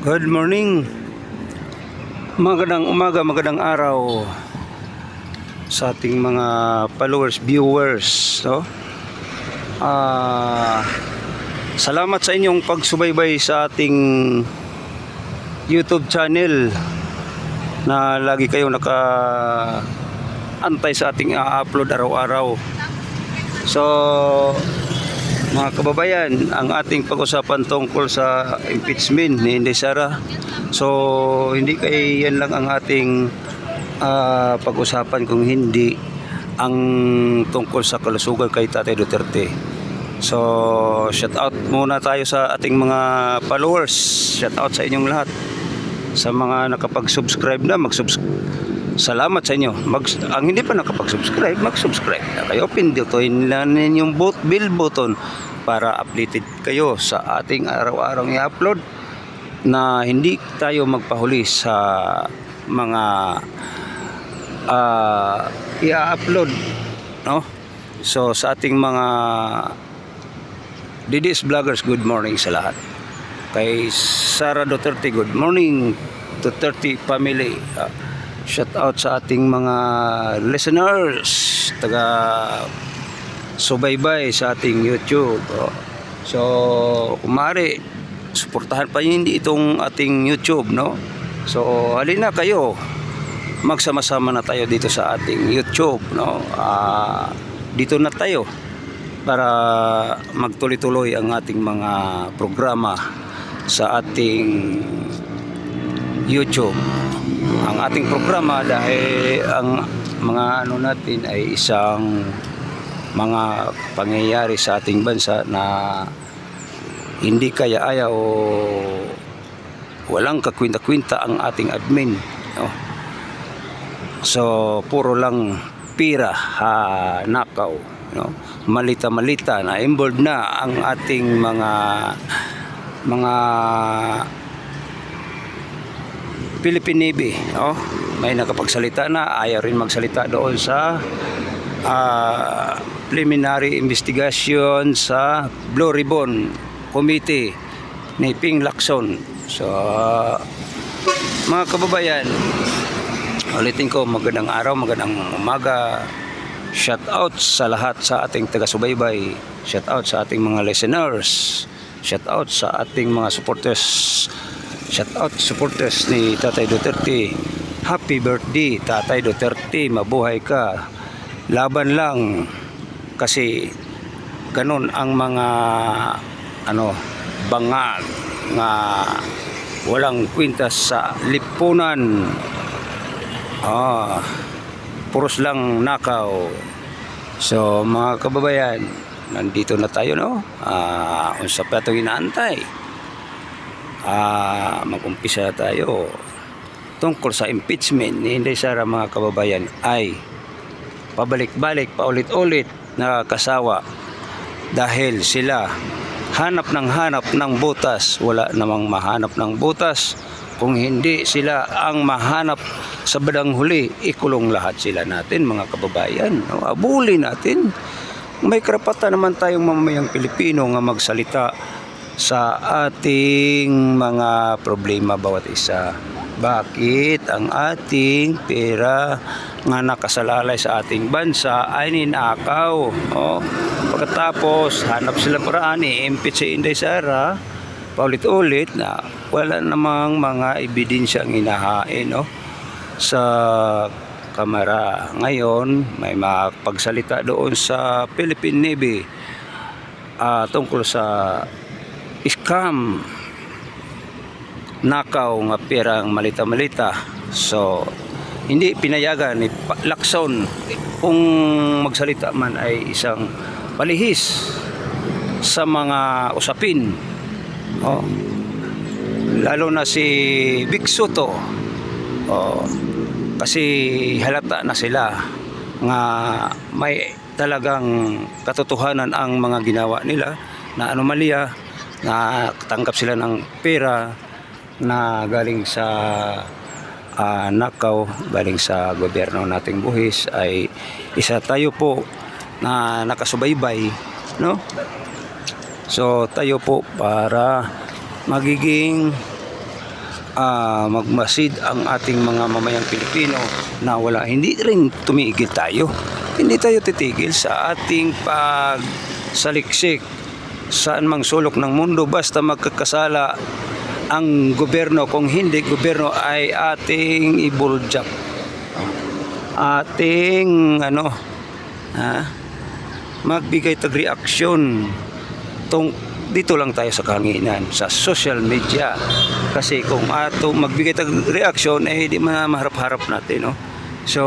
Good morning. Magandang umaga, magandang araw sa ating mga followers, viewers, no? Salamat sa inyong pagsubaybay sa ating YouTube channel na lagi kayo naka-antay sa ating upload araw-araw. So, mga kababayan, ang ating pag-usapan tungkol sa impeachment ni Inday Sara. So, hindi kay yan lang ang ating pag-usapan, kung hindi ang tungkol sa kalusugan kay Tatay Duterte. So, shout out muna tayo sa ating mga followers. Shout out sa inyong lahat. Sa mga nakapag-subscribe na, salamat sa inyo. Ang hindi pa nakapag-subscribe, mag-subscribe na kayo. Pindutin na ninyong bell button para updated kayo sa ating araw-araw i-upload, na hindi tayo magpahuli sa mga i-upload, no? So sa ating mga DDS vloggers, good morning sa lahat. Kay Sara Duterte, good morning Duterte family. Shout out sa ating mga listeners, taga subaybay sa ating YouTube. So, kumari, suportahan pa hindi itong ating YouTube, no? So, halina kayo, magsama-sama na tayo dito sa ating YouTube, no? Dito na tayo para magtuloy-tuloy ang ating mga programa sa ating YouTube. Ang ating programa, dahil ang mga natin ay isang mga pangyayari sa ating bansa na hindi kaya-aya o walang kakwinta-kwinta ang ating admin, no? So puro lang pira, nakaw, no? Malita-malita na involved na ang ating mga Philippine Navy, no? May nakapagsalita na, ayaw rin magsalita doon sa preliminary investigation sa Blue Ribbon Committee ni Ping Lacson. So mga kababayan, ulitin ko, magandang araw, magandang umaga. Shout out sa lahat sa ating taga-subaybay. Shout out sa ating mga listeners. Shout out sa ating mga supporters. Shout out supporters ni Tatay Duterte. Happy birthday Tatay Duterte, mabuhay ka. Laban lang, kasi ganun ang mga bangag nga walang kwintas sa lipunan. Puros lang nakaw. So mga kababayan, nandito na tayo, no? Unsa pa itong inaantay? Mag-umpisa tayo tungkol sa impeachment ni Inday Sara. Mga kababayan, ay pabalik-balik, paulit-ulit na kasawa dahil sila hanap ng butas. Wala namang mahanap ng butas kung hindi sila ang mahanap sa badang huli. Ikulong lahat sila natin, mga kababayan, no? Abulin natin. May karapatan naman tayong mamamayang Pilipino nga magsalita sa ating mga problema bawat isa. Bakit ang ating pera nga nakasalalay sa ating bansa ay ninakaw? Pagkatapos hanap sila paraan i-impeach si Inday Sara paulit-ulit na wala namang mga ebidensyang inahain, no? Sa kamera. Ngayon may makapagsalita doon sa Philippine Navy tungkol sa scam, nakaw nga perang malita-malita. So hindi pinayagan ni Lacson, kung magsalita man ay isang palihis sa mga usapin, lalo na si Vic Soto. Kasi halata na sila nga may talagang katotohanan ang mga ginawa nila na anomalya, na tanggap sila ng pera na galing sa nakaw, galing sa gobyerno nating buhis. Ay isa tayo po na nakasubaybay, no? So tayo po para magiging magmasid ang ating mga mamayang Pilipino na wala, hindi rin tumigil tayo. Hindi tayo titigil sa ating pagsaliksik saan mang sulok ng mundo basta magkakasala ang gobyerno. Kung hindi gobyerno ay ating ibuljak, ating magbigay tag reaksyon dito lang tayo sa kahanginan sa social media, kasi kung ato magbigay tag reaksyon di maharap-harap natin, no? So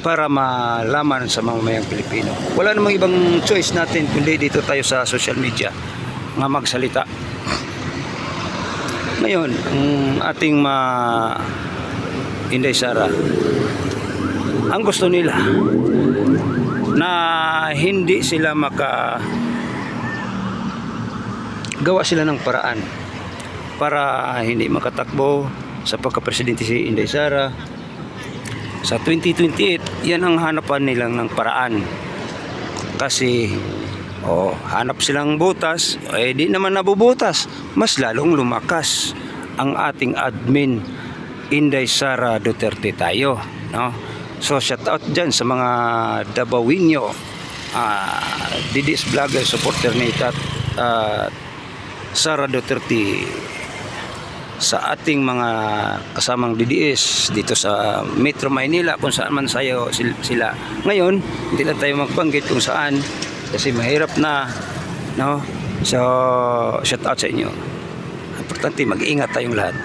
para malaman sa mamamayang Pilipino, wala namang ibang choice natin kundi dito tayo sa social media nga magsalita. Ngayon ang ating Inday Sara, ang gusto nila na hindi sila gawa sila ng paraan para hindi makatakbo sa pagka-presidente si Inday Sara sa 2028. Yan ang hanapan nilang ng paraan, kasi hanap silang butas, di naman nabubutas, mas lalong lumakas ang ating admin Inday Sara Duterte tayo, no? So shout out dyan sa mga Dabawinyo, Didis Vlogger supporter ni Sara Duterte, sa ating mga kasamang DDS dito sa Metro Maynila, kung saan man sila. Ngayon, hindi lang tayo magbanggit kung saan kasi mahirap na, no? So, shout out sa inyo. Importante, mag-iingat tayong lahat.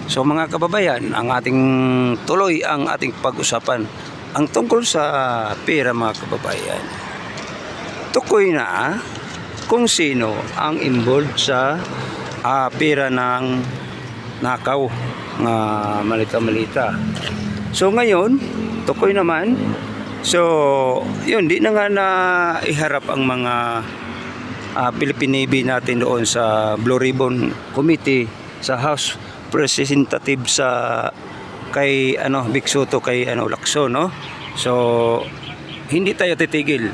So, mga kababayan, ang ating pag-usapan ang tungkol sa pera, mga kababayan. Tukoy na kung sino ang involved sa pera ng nakaw nga malita-malita. So ngayon, tukoy naman. So, yun, di na nga na iharap ang mga Philippine Navy natin doon sa Blue Ribbon Committee sa House Representative sa kay Vic Soto, kay Lacson, no? So, hindi tayo titigil.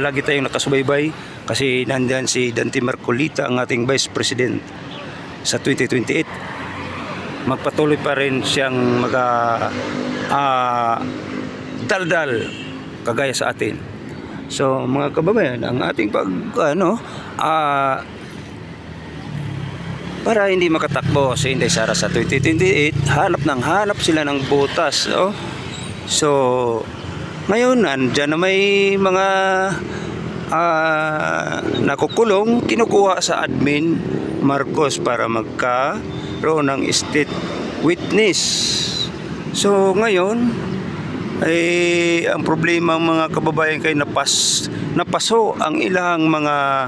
Lagi tayong nakasubaybay kasi nandiyan si Dante Marcolita, ang ating Vice President sa 2028. Magpatuloy pa rin siyang daldal kagaya sa atin. So mga kababayan, ang ating para hindi makatakbo si Inday Sara sa 2028, hanap sila ng butas, oh. So ngayon nandiyan na may mga nakukulong, kinukuha sa admin Marcos para magkaroon ng state witness. So ngayon ay ang problema, mga kababayan, kay napaso ang ilang mga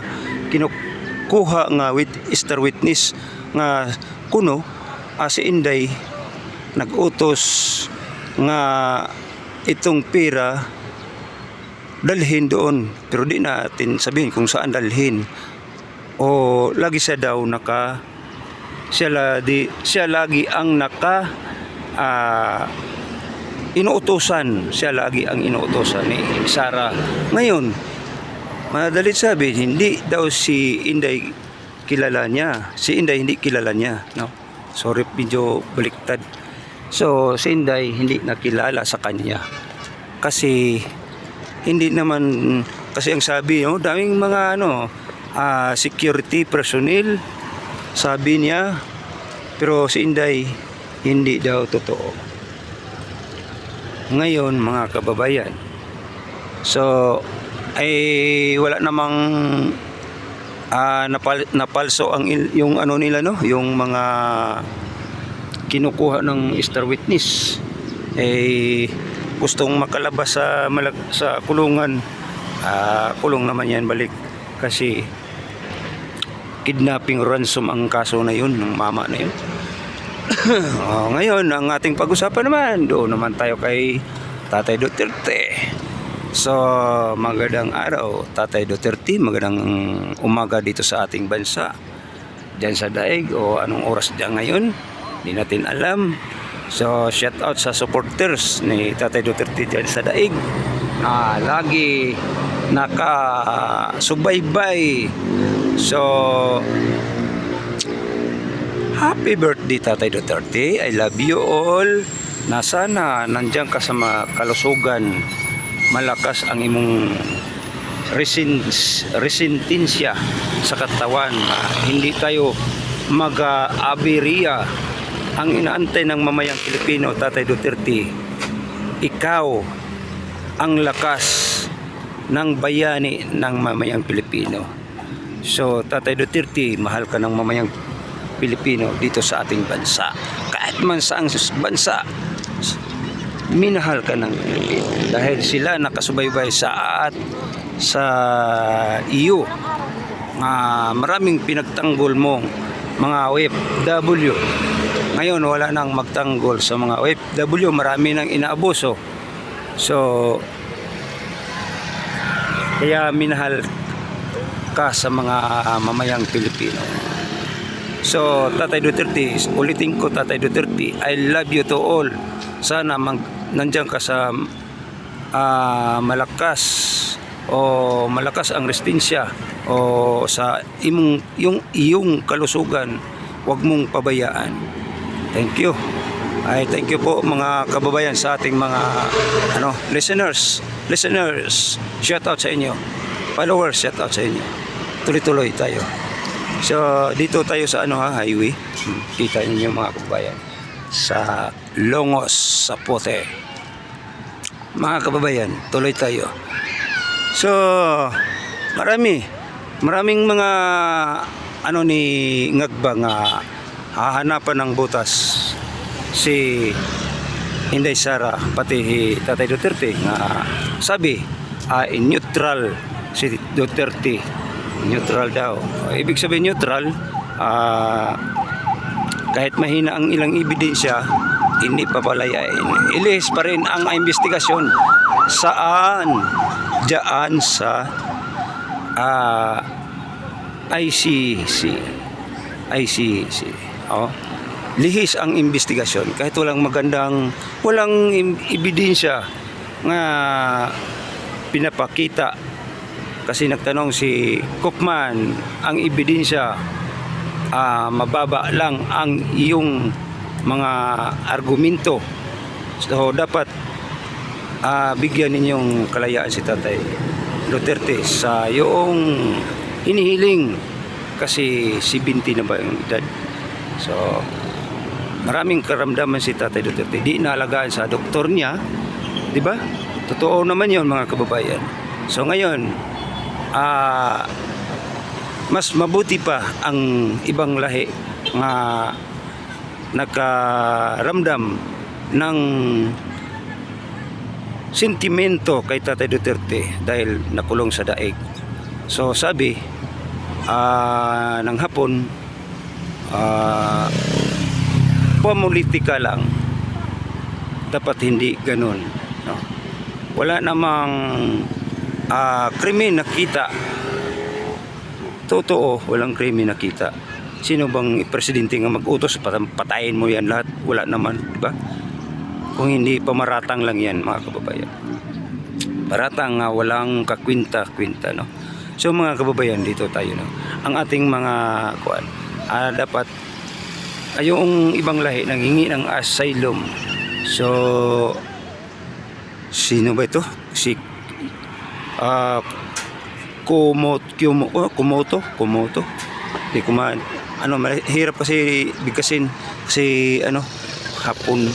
kinukuha nga star witness nga kuno si Inday nagutos nga itong pera dalhin doon, pero di natin sabihin kung saan dalhin. O lagi siya daw siya lagi ang inuutosan, siya lagi ang inuutosan ni Sara. Ngayon, madalit sabi, hindi daw si Inday kilala niya. Si Inday hindi kilala niya, no? Sorry, medyo baliktad. So, si Inday hindi nakilala sa kanya. Kasi hindi naman, kasi ang sabi, no, daming mga security personnel, sabi niya, pero si Inday hindi daw totoo. Ngayon, mga kababayan, so ay wala namang napalso ang yung nila, no, yung mga kinukuha ng star witness gustong makalabas sa kulungan. Kulong naman yan balik, kasi kidnapping ransom ang kaso na yun ng mama na yun. Ngayon ang ating pag-usapan naman, doon naman tayo kay Tatay Duterte. So magandang araw Tatay Duterte, magandang umaga dito sa ating bansa, dyan sa daig, o anong oras dyan ngayon, hindi natin alam. So shout out sa supporters ni Tatay Duterte dyan sa daig, lagi nakasubaybay. So Happy birthday Tatay Duterte. I love you all. Na sana nandiyan ka sa kalusugan. Malakas ang imong resistensya sa katawan. Hindi tayo mag-aberiya. Ang inaantay ng mamayang Pilipino, Tatay Duterte, ikaw ang lakas ng bayani ng mamayang Pilipino. So, Tatay Duterte, mahal ka ng mamayang Pilipino dito sa ating bansa. Kahit man sa ang bansa, minahal ka ng Pilipino. Dahil sila nakasubaybay sa iyo. Maraming pinagtanggol mo mga OFW. Ngayon wala nang magtanggol sa mga OFW, marami nang inaabuso. So kaya minahal ka sa mga mamayang Pilipino. So Tatay Duterte, ulitin ko Tatay Duterte, I love you to all. Sana nandiyan ka sa malakas ang resistensya o sa iyong kalusugan, huwag mong pabayaan. Thank you. Thank you po mga kababayan sa ating mga listeners, shout out sa inyo. Followers, shout out sa inyo. Tuloy-tuloy tayo. So dito tayo sa highway. Kita niyo mga kababayan sa Longos, sa Pote. Mga kababayan, tuloy tayo. So maraming mga ni ngagba nga hahanapan ng butas si Inday Sara pati Tatay Duterte nga sabi neutral si Duterte, neutral daw. Ibig sabihin neutral, kahit mahina ang ilang ebidensya, hindi papalayain. Ilihis pa rin ang investigasyon. Saan? Diyan sa ICC. Lihis ang investigasyon kahit walang ebidensya nga pinapakita. Kasi nagtanong si Cookman, ang ebidensya mababa lang ang iyong mga argumento. So dapat bigyan ninyong kalayaan si Tatay Duterte sa yung hinihiling, kasi 70 na ba yung edad. So maraming karamdaman si Tatay Duterte, di naalagaan sa doktor niya, di ba? Totoo naman yun mga kababayan. So ngayon mas mabuti pa ang ibang lahi nga nagkaramdam ng sentimento kay Tatay Duterte dahil nakulong sa daig. So sabi ng Hapon, politika lang, dapat hindi ganun, no? Wala namang krimen nakita. Totoo, walang krimen nakita. Sino bang presidente nga mag-utos patayin mo yan lahat? Wala naman, di ba? Kung hindi pamaratang lang yan mga kababayan. Paratang nga walang kakwinta-kwinta, no? So mga kababayan, dito tayo, no? Ang ating mga dapat yung ibang lahi nanghingi ng asylum. So sino ba ito? Si Kumoto. Di ko mahirap kasi bigkasin kasi Hapon.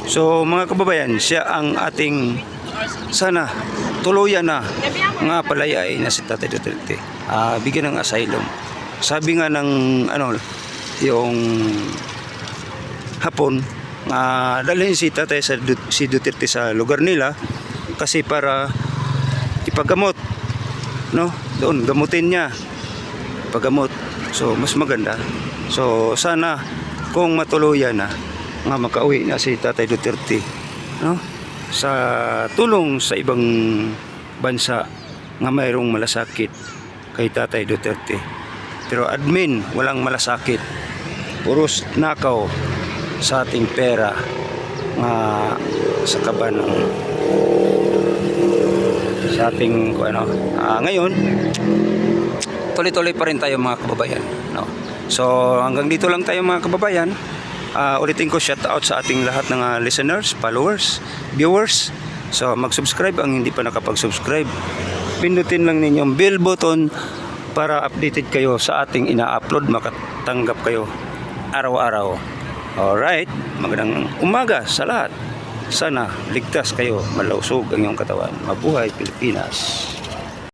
So mga kababayan, siya ang ating sana tuluyan na nga palayain na si Tatay Duterte. Bigyan ng asylum. Sabi nga ng yung Hapon, dalhin si Tatay si Duterte sa lugar nila kasi para ipagamot, no? Doon gamutin niya, paggamot. So mas maganda. So sana kung matuluyan na nga makauwi na si Tatay Duterte, no? Sa tulong sa ibang bansa nga mayroong malasakit kay Tatay Duterte. Pero admin, walang malasakit. Puros nakaw sa ating pera nga sa kaban ng sa ating ngayon tuloy-tuloy pa rin tayo mga kababayan, no? So hanggang dito lang tayo mga kababayan. Ulitin ko, shout out sa ating lahat ng listeners, followers, viewers. So mag-subscribe ang hindi pa nakapag-subscribe. Pindutin lang ninyo ang bell button para updated kayo sa ating ina-upload, makatanggap kayo araw-araw. Alright, magandang umaga sa lahat. Sana ligtas kayo, malusog ang iyong katawan. Mabuhay Pilipinas!